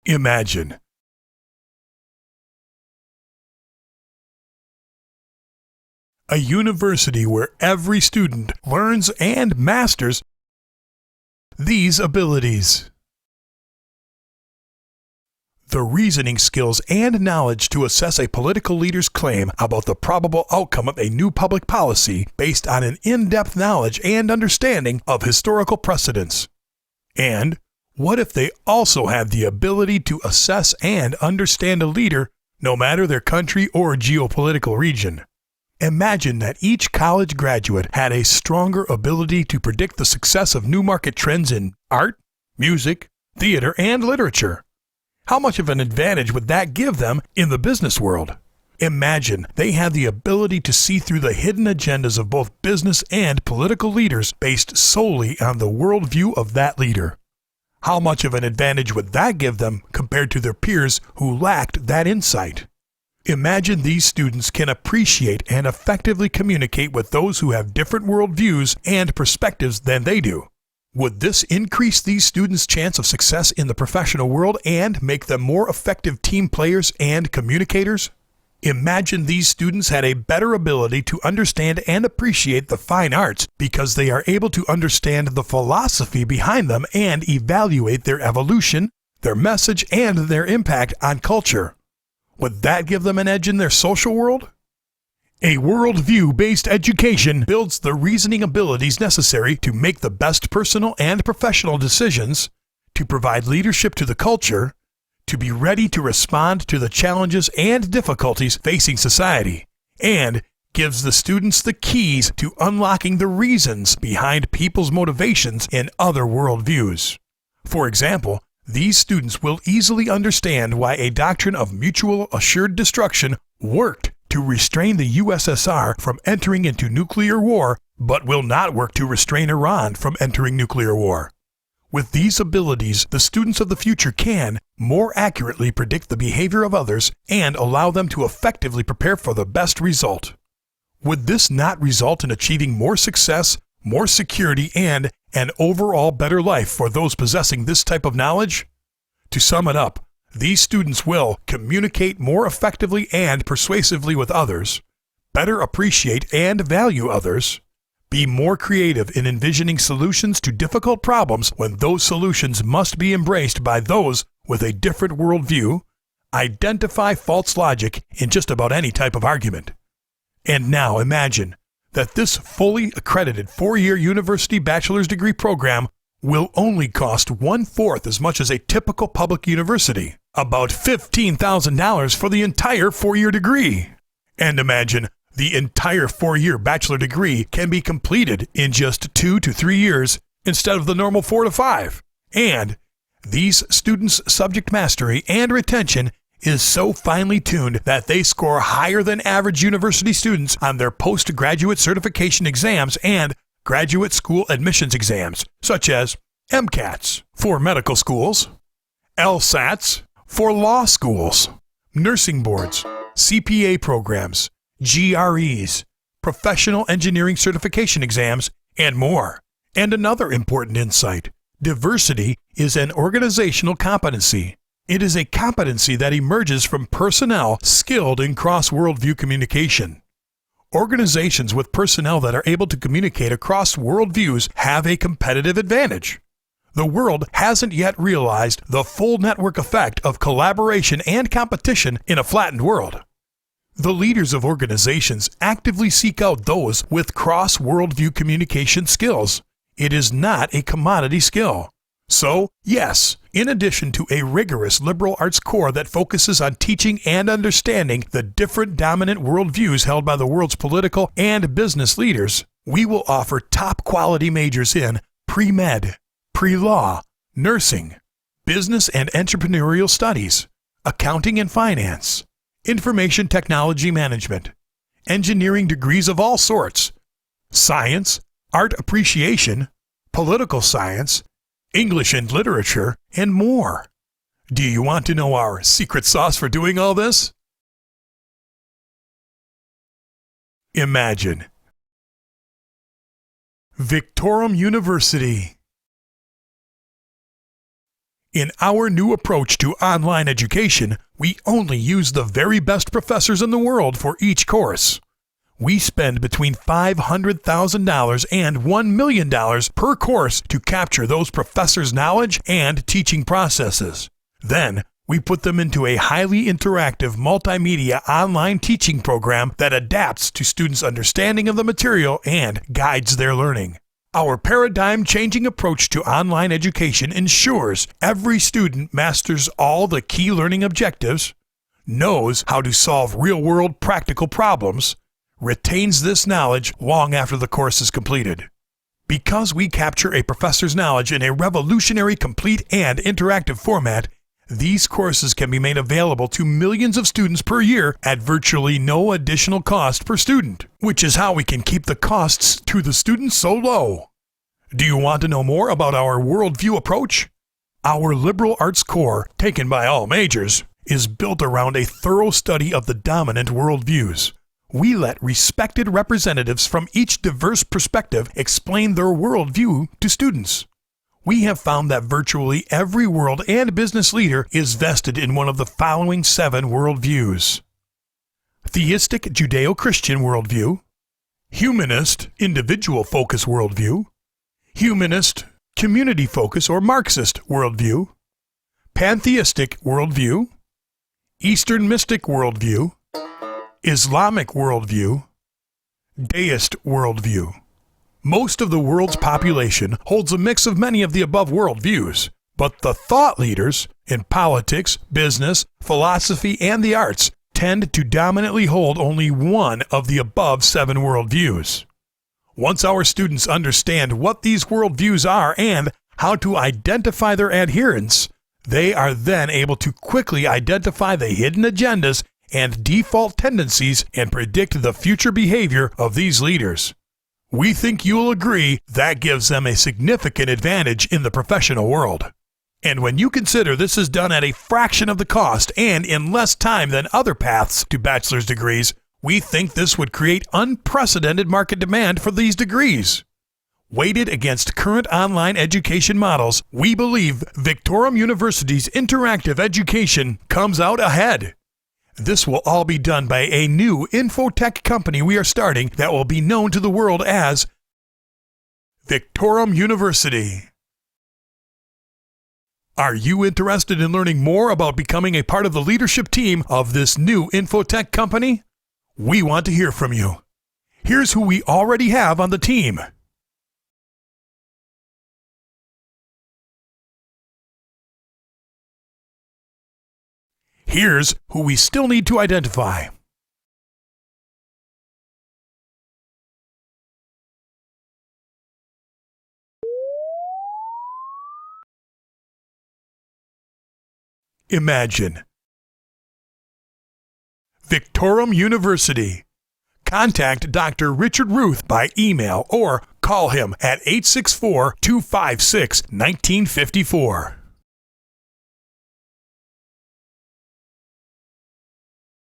Imagine a university where every student learns and masters these abilities. The reasoning skills and knowledge to assess a political leader's claim about the probable outcome of a new public policy based on an in-depth knowledge and understanding of historical precedents. And what if they also have the ability to assess and understand a leader no matter their country or geopolitical region? Imagine that each college graduate had a stronger ability to predict the success of new market trends in art, music, theater, and literature. How much of an advantage would that give them in the business world? Imagine they had the ability to see through the hidden agendas of both business and political leaders based solely on the worldview of that leader. How much of an advantage would that give them compared to their peers who lacked that insight? Imagine these students can appreciate and effectively communicate with those who have different worldviews and perspectives than they do. Would this increase these students' chance of success in the professional world and make them more effective team players and communicators? Imagine these students had a better ability to understand and appreciate the fine arts because they are able to understand the philosophy behind them and evaluate their evolution, their message, and their impact on culture. Would that give them an edge in their social world? A worldview-based education builds the reasoning abilities necessary to make the best personal and professional decisions, to provide leadership to the culture, to be ready to respond to the challenges and difficulties facing society, and gives the students the keys to unlocking the reasons behind people's motivations in other worldviews. For example, these students will easily understand why a doctrine of mutual assured destruction worked to restrain the USSR from entering into nuclear war, but will not work to restrain Iran from entering nuclear war. With these abilities, the students of the future can more accurately predict the behavior of others and allow them to effectively prepare for the best result. Would this not result in achieving more success, more security, and an overall better life for those possessing this type of knowledge? To sum it up, these students will communicate more effectively and persuasively with others, better appreciate and value others, be more creative in envisioning solutions to difficult problems when those solutions must be embraced by those with a different worldview, identify false logic in just about any type of argument. And now imagine that this fully accredited 4-year university bachelor's degree program will only cost 1/4 as much as a typical public university, about $15,000 for the entire 4-year degree. And imagine the entire 4-year bachelor degree can be completed in just 2 to 3 years instead of the normal 4 to 5. And these students' subject mastery and retention is so finely tuned that they score higher than average university students on their postgraduate certification exams and graduate school admissions exams, such as MCATs for medical schools, LSATs for law schools, nursing boards, CPA programs, GREs, professional engineering certification exams, and more. And another important insight: diversity is an organizational competency. It is a competency that emerges from personnel skilled in cross-worldview communication. Organizations with personnel that are able to communicate across worldviews have a competitive advantage. The world hasn't yet realized the full network effect of collaboration and competition in a flattened world. The leaders of organizations actively seek out those with cross-worldview communication skills. It is not a commodity skill. So, yes, in addition to a rigorous liberal arts core that focuses on teaching and understanding the different dominant worldviews held by the world's political and business leaders, we will offer top-quality majors in pre-med, pre-law, nursing, business and entrepreneurial studies, accounting and finance, information technology management, engineering degrees of all sorts, science, art appreciation, political science, English and literature, and more. Do you want to know our secret sauce for doing all this? Imagine Victorum University. In our new approach to online education, we only use the very best professors in the world for each course. We spend between $500,000 and $1 million per course to capture those professors' knowledge and teaching processes. Then, we put them into a highly interactive multimedia online teaching program that adapts to students' understanding of the material and guides their learning. Our paradigm-changing approach to online education ensures every student masters all the key learning objectives, knows how to solve real-world practical problems, retains this knowledge long after the course is completed. Because we capture a professor's knowledge in a revolutionary, complete, and interactive format, these courses can be made available to millions of students per year at virtually no additional cost per student, which is how we can keep the costs to the students so low. Do you want to know more about our worldview approach? Our liberal arts core, taken by all majors, is built around a thorough study of the dominant worldviews. We let respected representatives from each diverse perspective explain their worldview to students. We have found that virtually every world and business leader is vested in one of the following 7 worldviews: theistic Judeo-Christian worldview, humanist individual-focus worldview, humanist community-focus or Marxist worldview, pantheistic worldview, Eastern mystic worldview, Islamic worldview, deist worldview. Most of the world's population holds a mix of many of the above worldviews, but the thought leaders in politics, business, philosophy, and the arts tend to dominantly hold only one of the above 7 worldviews. Once our students understand what these worldviews are and how to identify their adherents, they are then able to quickly identify the hidden agendas and default tendencies and predict the future behavior of these leaders. We think you'll agree that gives them a significant advantage in the professional world. And when you consider this is done at a fraction of the cost and in less time than other paths to bachelor's degrees, we think this would create unprecedented market demand for these degrees. Weighted against current online education models, we believe Victorum University's interactive education comes out ahead. This will all be done by a new infotech company we are starting that will be known to the world as Victorum University. Are you interested in learning more about becoming a part of the leadership team of this new infotech company? We want to hear from you. Here's who we already have on the team. Here's who we still need to identify. Imagine. Victorum University. Contact Dr. Richard Ruth by email or call him at 864-256-1954.